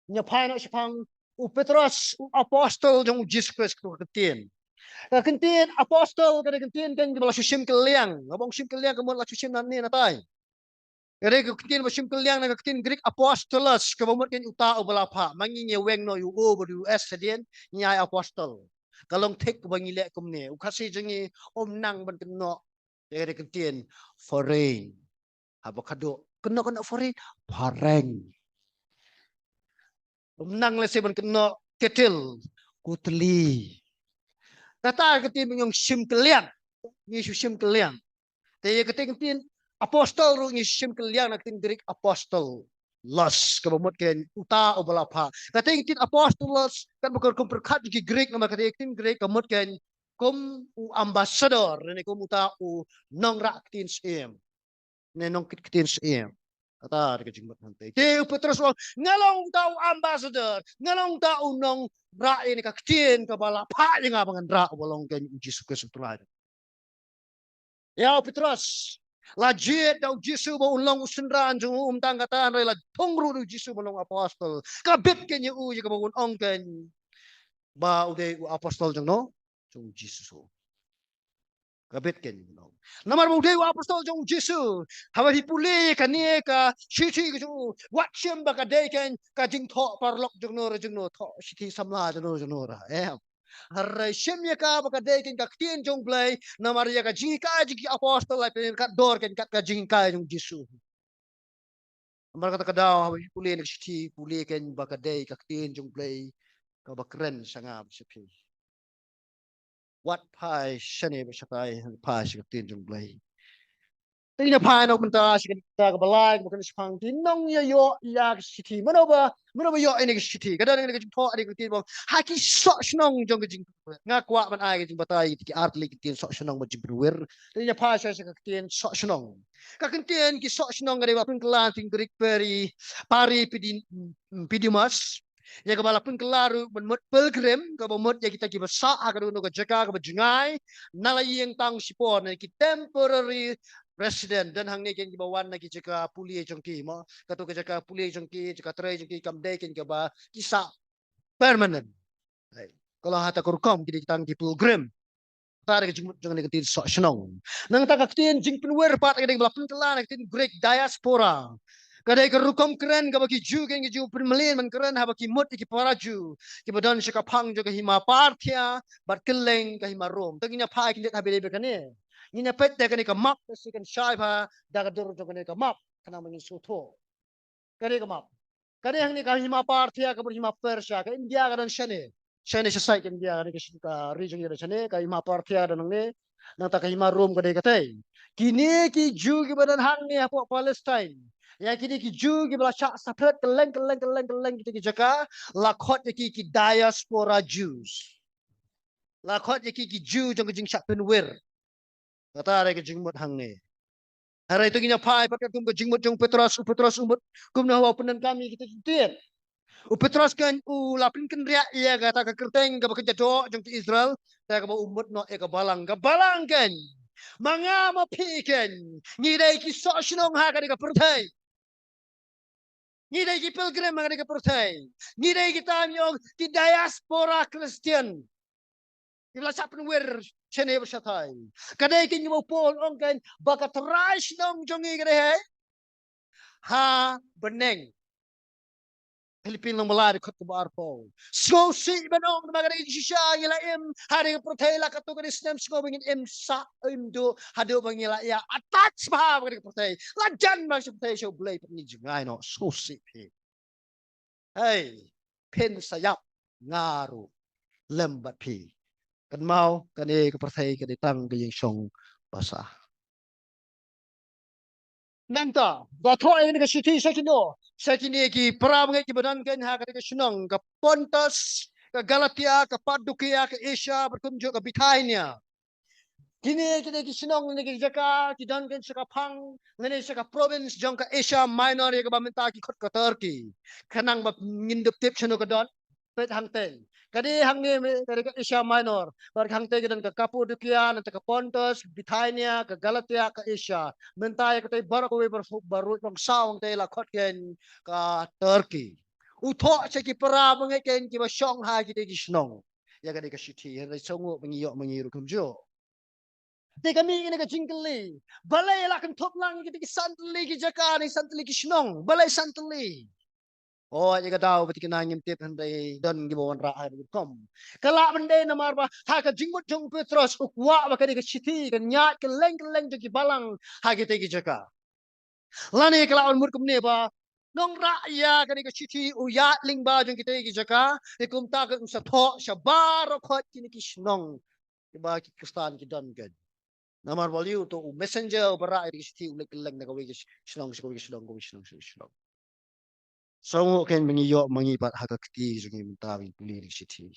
nya phai no sipang Petros apostol jong Jesus Christ ko ketin. Ketin apostol kada ketin kan bala susim keliang, ngabong sim keliang kemon la susim nan ni natai. Kada ketin ba sim keliang na ketin Greek apostolos kemon kan uta bala pha, mangi nye weng no yu o bu US sedien nyai apostol. Kalong tek bangi lek kumne, ukasi jengi nang ban keno. Kada ketin foreign. Abakado kena foreign pareng. Nang lesi ban kena ketil kutli. Kata ketin yung sim keliang. Yesus sim keliang. Tapi ketin apostol ru ni sim keliang nak tin Greek apostol. Los kebamut ken uta obalapa. Kata tin apostol los kan bukan kumperkat di Greek nama kata tin Greek kemut ken kum ambassador ni kum uta nong rak tin sim. Ni nong tin sim. Kata dekat jenggot nanti. Dia Petros ngalong tau ambassador, ngalong tau nong rak ini kaktin kebala pak yang abangan rak bolong ken Jesus Kristus terlalu. Ya Petros, lajit dau Yesus ba unlong usendran jung tangkatan rela tongru du Yesus bolong apostol. Kabit ken yu je ka bangun ong ken ba ude apostol jung no jung Yesus. Kabit ken no. Namar ude apostol jung Yesus. Hawa hipule kanie ka chichi jung watchem ba ka de ken ka jing tho parlok jung no tho sithi samla jung no ra. Harai shemya ka baka dekin ka ktin jong play na Maria ka jika jiki apostol ay pinin ka dor ken ka jingka jong Jesu. Amar kata kadaw hawi puli nak siti puli ken baka day ka ktin jong play ka bakren sanga sepi. Wat pai shane ba shapai pai ka ktin jong play. Tingnya pai no kunta kita ka balai bukan sepang tinong ya yo ya siti manoba yo ini ka siti kadang ini ka jingpo ada ka ktin bang haki sok snong jong ka jing nga kwa man ai ka jing batai ki artli ki tin sok snong ma jing berwer tingnya pai sa ka ktin sok snong ka ktin ki sok snong ga pun kelan ting Greek pari pidimas ya ka bala pun kelaru menmut pilgrim ka bamut ya kita ki basa ka no ka jaka ka bajungai nalayeng tang sipon ki temporary President dan hang ni ken bawan na jika puli jongki mo kato ka jaka puli jongki jaka tray jongki kamday ken ka ba kisa permanent kalau hata kurkom kidi kitang di pilgrim tar ka jing jong ni ketin so snong nang ta ka ketin jing penwer pat ka ding blapun telan ketin Greek diaspora kadai ka rukom keren ka baki ju ken ju permelin man keren ha baki mut ki paraju ki badan shaka phang jo ka hima parthia bat keleng ka hima rom taginya phai kin ha bele be kane ni na pet ka ni ka map si kan shai ba da ka dur jo ka ni ka map kana mangin sutho kare ka map kare hang ni ka hima parthia ka hima persha ka India ka dan shane shane sa sai India ka ni ka region ni shane ka hima parthia dan ni nang ta ka hima rom ka dei ka tai kini ki ju ki badan hang ni ha Palestine ya kini ki ju ki bala syak sapet keleng kita ki jaka lakhot ki diaspora Jews lakhot ki Jew jong jing syak penwer kata ada ke jingmut hang ni hari itu kinya pai pakai kum ke jingmut jong Petros umut kum na hawa penan kami kita tiet Petros kan lapin kan ria ia kata ke kerteng ke bekerja do jong ti Israel ta ke umut no e ke balang kan manga ma piken ni dai ki so snong ha ka pertai ni dai ki pilgrim ha ka pertai ni dai kita nyong ki diaspora Kristen ila sapen wer chene bersatai kadai kin mo pol ong kan baka trash nong jongi gre ha beneng Filipin nang malari kot bar po so si benong magare shisha ila im hari protela katu kan islam sko bingin im sa do hado bangila ya attach ba magare protei lajan ma si protei show blay ni jingai no so si pi hey pen sayap ngaru lembat pi kan mau kan e ka protei ka ditang ka yung song basa nanta ba tho ai ni ka siti sakini ki pram ngai ki badan kan ha ka snong ka Pontus ka Galatia ka Padukia ka Asia berkunjung ke Bithynia kini ki snong ni ki jaka ki dan kan saka phang ngene saka province jong ka Asia Minor ya ka baminta ki khot ka Turkey kanang ba ngindup tip chano ka don pet hang teng kadi hang ni dari ka Asia Minor bar hang teng dan ka Padukia dan ka Pontus Bithynia ka Galatia ka Asia mentai ka tay baru ko baru pang saung tay la khot ken ka Turkey Utok caki para mengai ken ki ba Shanghai kita ki snong. Ya ka de ka shiti ya songo mengiyok mengiru kumjo. Te kami ini ka jingkeli. Balai lah kan top lang kita ki santli ki jaka ni santli ki snong. Balai santli. Oh, ya ka tahu berarti kena ngintip handai dan ki bawan rakyat kom. Kalak bende namar ba ha ka jingmut jong Petros ukwa ba ka de ka shiti kan nyat keleng jaki balang ha kita ki jaka. Lani kelawan murkum ne ba nong raya kani ka chiti uyat ling ba jong kita ki jaka ikum ta ka sa tho shabar khot kini ki snong ba ki kustan ki dan gad namar waliu to messenger bara ki chiti ulek leng na ka wi snong snong so ken mengi yo mengi pat ha ka kti jong ki mentawi puli ki chiti